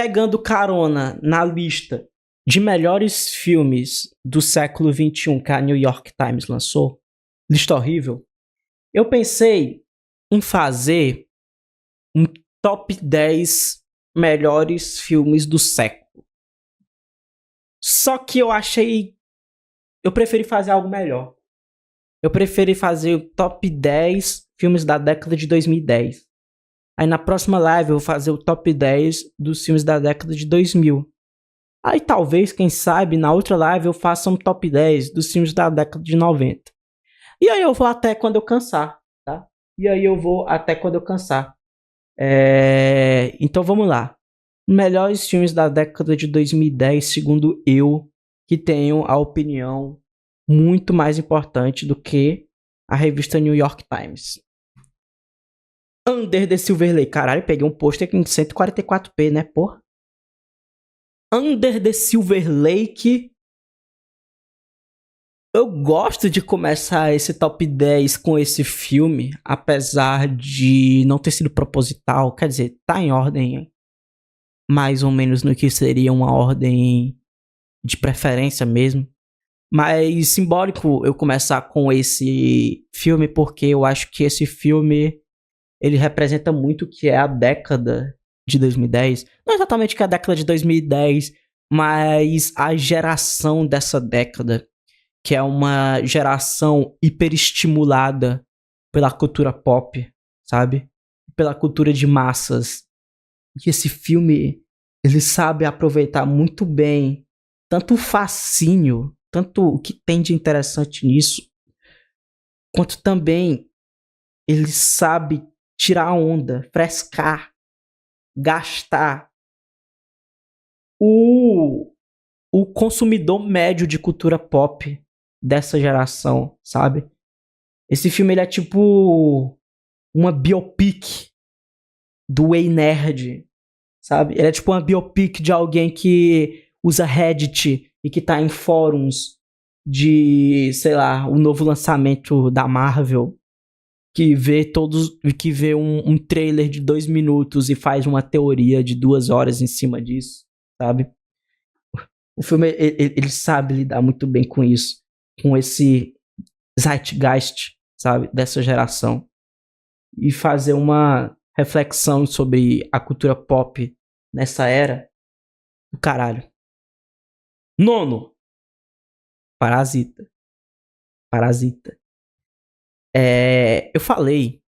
pegando carona na lista de melhores filmes do século XXI que a New York Times lançou, lista horrível, eu pensei em fazer um top 10 melhores filmes do século. Só que eu preferi fazer algo melhor. Eu preferi fazer o top 10 filmes da década de 2010. Aí na próxima live eu vou fazer o top 10 dos filmes da década de 2000. Aí talvez, quem sabe, na outra live eu faça um top 10 dos filmes da década de 90. E aí eu vou até quando eu cansar, tá? Então vamos lá. Melhores filmes da década de 2010, segundo eu, que tenho a opinião muito mais importante do que a revista New York Times. Under the Silver Lake. Caralho, peguei um pôster aqui em 144p, né, porra? Under the Silver Lake. Eu gosto de começar esse top 10 com esse filme, apesar de não ter sido proposital. Quer dizer, tá em ordem mais ou menos no que seria uma ordem de preferência mesmo. Mas simbólico eu começar com esse filme porque eu acho que esse filme ele representa muito o que é a década de 2010. Não exatamente que é a década de 2010, mas a geração dessa década, que é uma geração hiperestimulada pela cultura pop, sabe? Pela cultura de massas. E esse filme, ele sabe aproveitar muito bem tanto o fascínio, tanto o que tem de interessante nisso, quanto também ele sabe tirar onda, frescar, gastar o consumidor médio de cultura pop dessa geração, sabe? Esse filme ele é tipo uma biopic do Ei Nerd, sabe? Ele é tipo uma biopic de alguém que usa Reddit e que tá em fóruns de, sei lá, o novo lançamento da Marvel, que vê um trailer de 2 minutos e faz uma teoria de 2 horas em cima disso, sabe? O filme, ele sabe lidar muito bem com isso, com esse zeitgeist, sabe, dessa geração, e fazer uma reflexão sobre a cultura pop nessa era do caralho. Nono, Parasita. Eu falei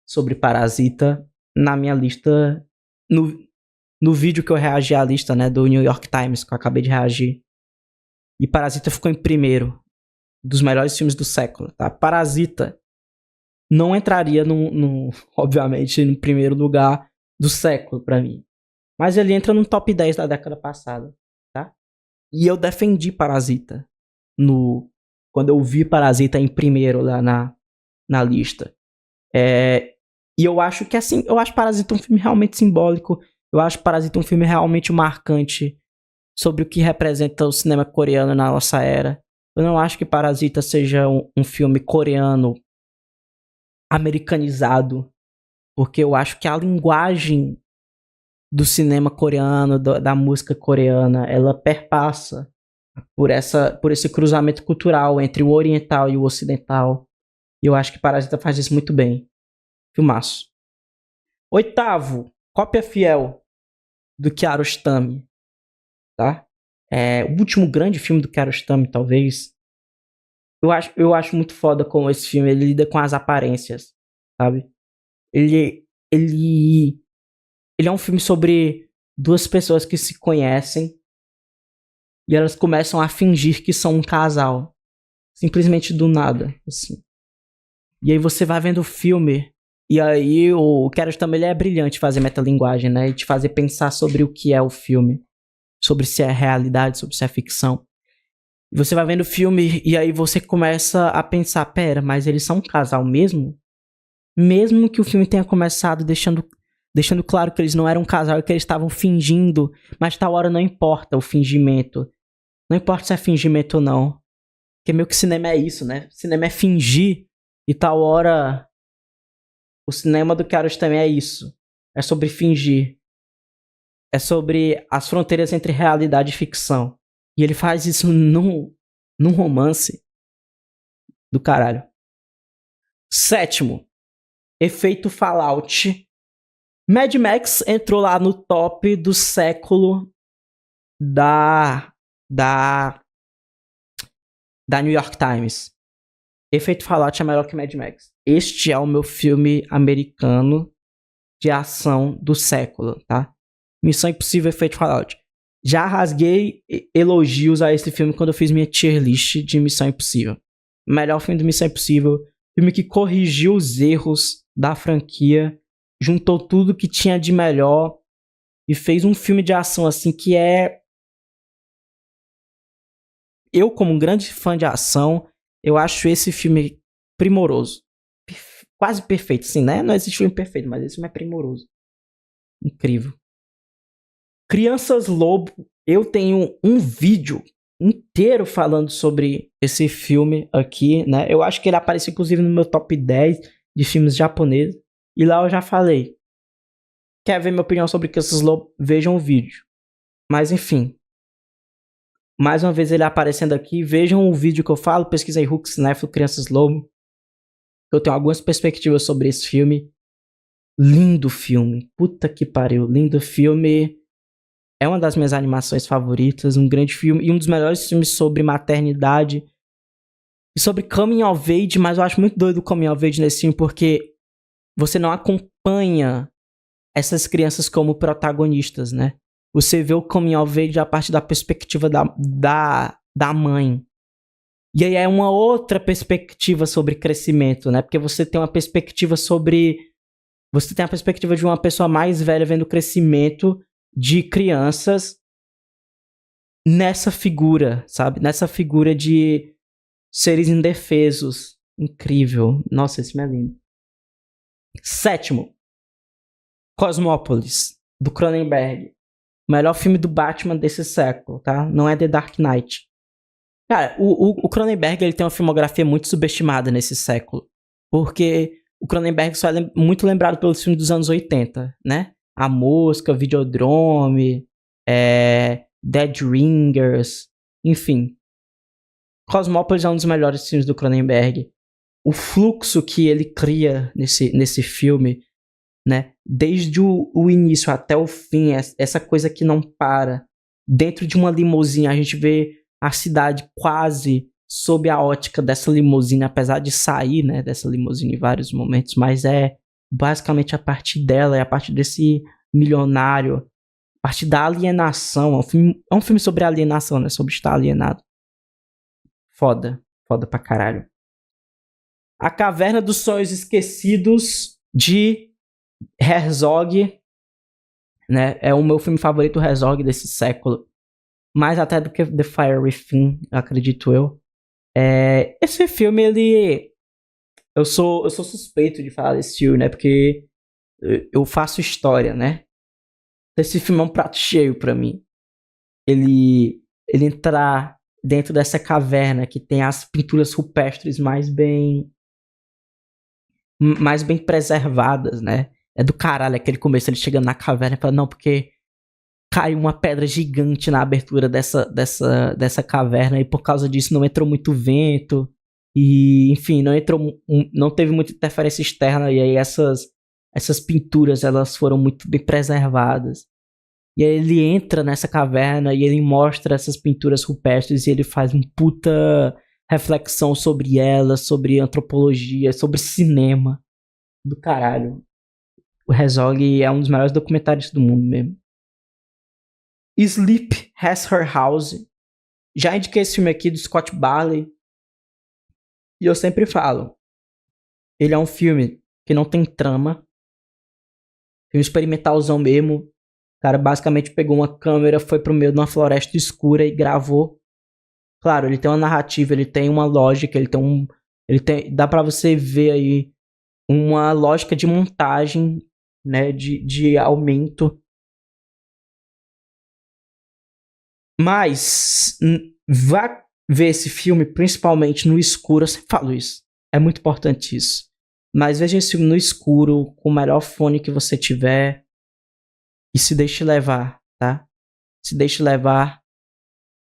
sobre Parasita na minha lista, no vídeo que eu reagi à lista, né, do New York Times, que eu acabei de reagir. E Parasita ficou em primeiro dos melhores filmes do século, tá? Parasita não entraria obviamente, no primeiro lugar do século pra mim. Mas ele entra no top 10 da década passada, tá? E eu defendi Parasita quando eu vi Parasita em primeiro lá na lista. E eu acho que assim, eu acho Parasita um filme realmente simbólico. Eu acho Parasita um filme realmente marcante sobre o que representa o cinema coreano na nossa era. Eu não acho que Parasita seja um filme coreano americanizado, porque eu acho que a linguagem do cinema coreano, da música coreana, ela perpassa por esse cruzamento cultural entre o oriental e o ocidental. E eu acho que Parasita faz isso muito bem. Filmaço. Oitavo, cópia fiel do Kiarostami, tá? O último grande filme do Kiarostami, talvez. Eu acho muito foda como esse filme ele lida com as aparências, sabe? Ele é um filme sobre 2 pessoas que se conhecem e elas começam a fingir que são um casal, simplesmente do nada, assim. E aí você vai vendo o filme e aí o Kiarostami ele é brilhante em fazer metalinguagem, né? E te fazer pensar sobre o que é o filme, sobre se é realidade, sobre se é ficção. E você vai vendo o filme e aí você começa a pensar, pera, mas eles são um casal mesmo? Mesmo que o filme tenha começado deixando claro que eles não eram um casal e que eles estavam fingindo, mas tal hora não importa o fingimento. Não importa se é fingimento ou não. Porque meio que cinema é isso, né? Cinema é fingir e tal hora o cinema do Kiarostami é isso. É sobre fingir. É sobre as fronteiras entre realidade e ficção. E ele faz isso num romance do caralho. 7º, efeito Fallout. Mad Max entrou lá no top do século da New York Times. Efeito Fallout é melhor que Mad Max. Este é o meu filme americano de ação do século, tá? Missão Impossível, Efeito Fallout. Já rasguei elogios a esse filme quando eu fiz minha tier list de Missão Impossível. Melhor filme do Missão Impossível. Filme que corrigiu os erros da franquia, juntou tudo que tinha de melhor e fez um filme de ação assim que é... Eu, como um grande fã de ação, eu acho esse filme primoroso. Quase perfeito, sim, né? Não existe filme perfeito, mas esse filme é primoroso. Incrível. Crianças Lobo, eu tenho um vídeo inteiro falando sobre esse filme aqui, né? Eu acho que ele aparece inclusive no meu top 10 de filmes japoneses. E lá eu já falei. Quer ver minha opinião sobre Crianças Lobo? Vejam o vídeo. Mas enfim. Mais uma vez ele aparecendo aqui. Vejam o vídeo que eu falo. Pesquisa aí Hulk, Cinéfilo, Crianças Lobo. Eu tenho algumas perspectivas sobre esse filme. Lindo filme. Puta que pariu. Lindo filme. É uma das minhas animações favoritas. Um grande filme. E um dos melhores filmes sobre maternidade. E sobre coming of age. Mas eu acho muito doido o coming of age nesse filme. Porque você não acompanha essas crianças como protagonistas, né? Você vê o coming of age a partir da perspectiva da mãe. E aí é uma outra perspectiva sobre crescimento, né? Porque você tem uma perspectiva sobre... Você tem a perspectiva de uma pessoa mais velha vendo o crescimento de crianças nessa figura, sabe? Nessa figura de seres indefesos. Incrível. Nossa, esse filme é lindo. 7º, Cosmópolis, do Cronenberg. O melhor filme do Batman desse século, tá? Não é The Dark Knight. Cara, o Cronenberg ele tem uma filmografia muito subestimada nesse século. Porque o Cronenberg só é muito lembrado pelos filmes dos anos 80, né? A Mosca, Videodrome, Dead Ringers, enfim. Cosmópolis é um dos melhores filmes do Cronenberg. O fluxo que ele cria nesse filme, né? Desde o início até o fim, essa coisa que não para. Dentro de uma limusine, a gente vê a cidade quase sob a ótica dessa limusine, apesar de sair, né, dessa limusine em vários momentos, mas é basicamente a partir dela, é a partir desse milionário, a partir da alienação. É um filme sobre alienação, né? Sobre estar alienado. Foda pra caralho. A Caverna dos Sonhos Esquecidos, de Herzog, né? É o meu filme favorito, o Herzog, desse século. Mais até do que The Fire Within, acredito eu. Esse filme, ele... Eu sou suspeito de falar desse filme, né? Porque eu faço história, né? Esse filme é um prato cheio pra mim. Ele entrar dentro dessa caverna que tem as pinturas rupestres mais bem preservadas, né? É do caralho aquele começo, ele chegando na caverna e fala, não, porque caiu uma pedra gigante na abertura dessa caverna e por causa disso não entrou muito vento e, enfim, não teve muita interferência externa e aí essas pinturas, elas foram muito bem preservadas. E aí ele entra nessa caverna e ele mostra essas pinturas rupestres e ele faz uma puta reflexão sobre elas, sobre antropologia, sobre cinema. Do caralho. O Herzog é um dos melhores documentários do mundo mesmo. Sleep Has Her House. Já indiquei esse filme aqui do Scott Barley. E eu sempre falo. Ele é um filme que não tem trama. Filme experimentalzão mesmo. O cara basicamente pegou uma câmera, foi pro meio de uma floresta escura e gravou. Claro, ele tem uma narrativa, ele tem uma lógica, dá pra você ver aí uma lógica de montagem, né, de aumento. Mas vá ver esse filme principalmente no escuro, eu sempre falo isso. É muito importante isso. Mas veja esse filme no escuro, com o melhor fone que você tiver e se deixe levar tá? Se deixe levar,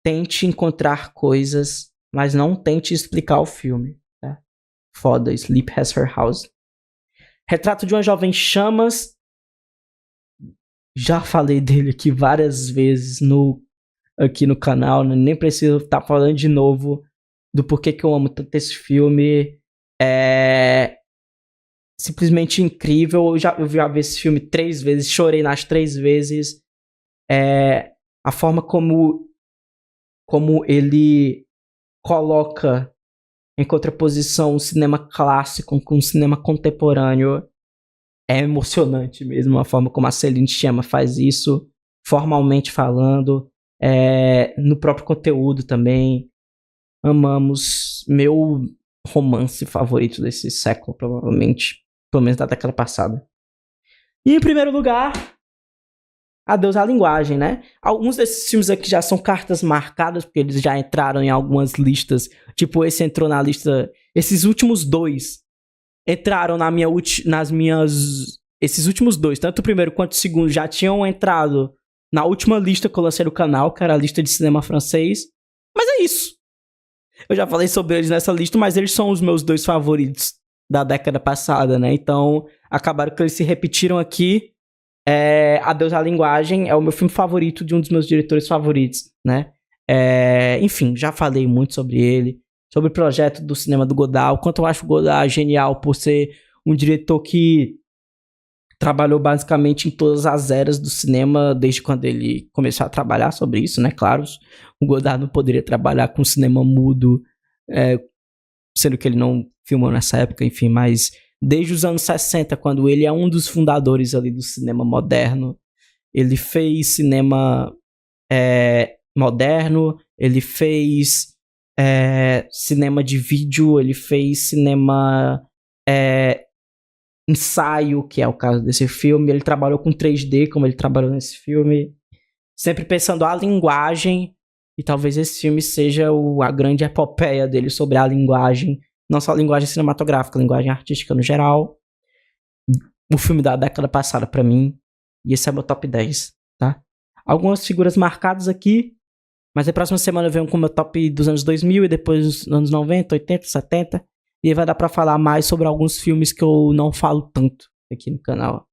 tente encontrar coisas, mas não tente explicar o filme, tá? Foda, Sleep Has Her House. Retrato de uma Jovem Chamas. Já falei dele aqui várias vezes aqui no canal, né? Nem preciso estar falando de novo do porquê que eu amo tanto esse filme. É simplesmente incrível. Eu já vi esse filme 3 vezes, chorei nas 3 vezes. A forma como ele coloca em contraposição o cinema clássico com o cinema contemporâneo é emocionante mesmo. A forma como a Celine Sciamma faz isso, formalmente falando, no próprio conteúdo também. Amamos. Meu romance favorito desse século, provavelmente. Pelo menos da década passada. E em primeiro lugar, Adeus à Linguagem, né? Alguns desses filmes aqui já são cartas marcadas, porque eles já entraram em algumas listas. Tipo, esse entrou na lista... Esses últimos 2 entraram nas minhas... Esses últimos 2, tanto o primeiro quanto o segundo, já tinham entrado na última lista que eu lancei no canal, que era a lista de cinema francês. Mas é isso. Eu já falei sobre eles nessa lista, mas eles são os meus 2 favoritos da década passada, né? Então, acabaram que eles se repetiram aqui. Adeus à Linguagem é o meu filme favorito de um dos meus diretores favoritos, né? Enfim, já falei muito sobre ele, sobre o projeto do cinema do Godard, o quanto eu acho o Godard genial por ser um diretor que trabalhou basicamente em todas as eras do cinema, desde quando ele começou a trabalhar sobre isso, né? Claro, o Godard não poderia trabalhar com cinema mudo, sendo que ele não filmou nessa época, enfim, mas desde os anos 60, quando ele é um dos fundadores ali do cinema moderno, ele fez cinema moderno, ele fez cinema de vídeo, ele fez cinema ensaio, que é o caso desse filme. Ele trabalhou com 3D, como ele trabalhou nesse filme, sempre pensando a linguagem, e talvez esse filme seja a grande epopeia dele sobre a linguagem, não só a linguagem cinematográfica, a linguagem artística no geral. O filme da década passada pra mim, e esse é meu top 10, tá? Algumas figuras marcadas aqui, mas na próxima semana eu venho com o meu top dos anos 2000 e depois dos anos 90, 80, 70, e aí vai dar pra falar mais sobre alguns filmes que eu não falo tanto aqui no canal.